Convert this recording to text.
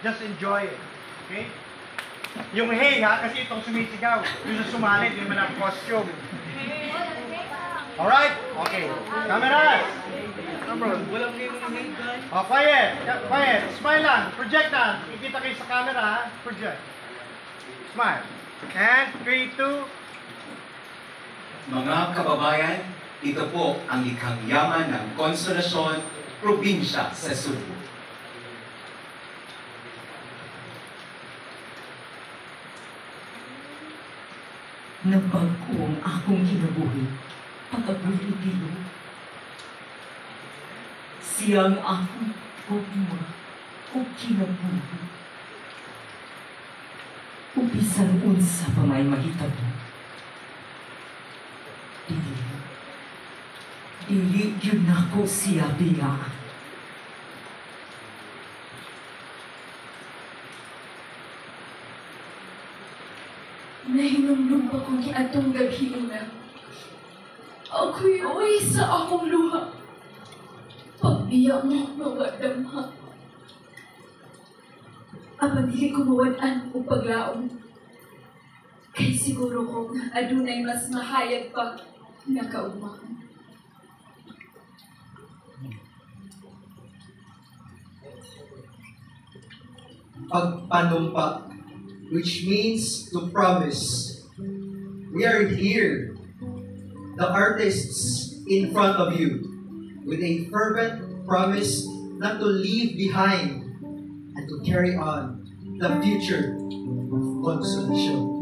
Just enjoy it. Okay? Yung hey ha, kasi itong sumisigaw. Yung sa sumalit, yung mga costume. Alright? Okay. Cameras! Walang name ng hey guys. Oh, quiet. Quiet. Smile lang. Project lang. Ikita kayo sa camera ha. Project. Smile. And 3, 2. Mga kababayan, ito po ang likhang yaman ng Konsolasyon, probinsya sa Cebu. Nabago ang akong kinabuhi, pagkabuhi-bilo. Siyang akong pagma o kinabuhi. Ubisan unsa pa may mahitabo. Dili yun ako siya biyaan. Nahinumdum pa kong kiatong gabi una. Ako'y uwi sa akong luha. Pagbiya mo, mawadamha. Apan dili ko mawadan o paglaom. Kay siguro kong adunay mas mahayag pa na kaugmahan. Pagpanumpa, which means to promise. We are here, the artists in front of you, with a fervent promise not to leave behind and to carry on the future of Konsolasyon.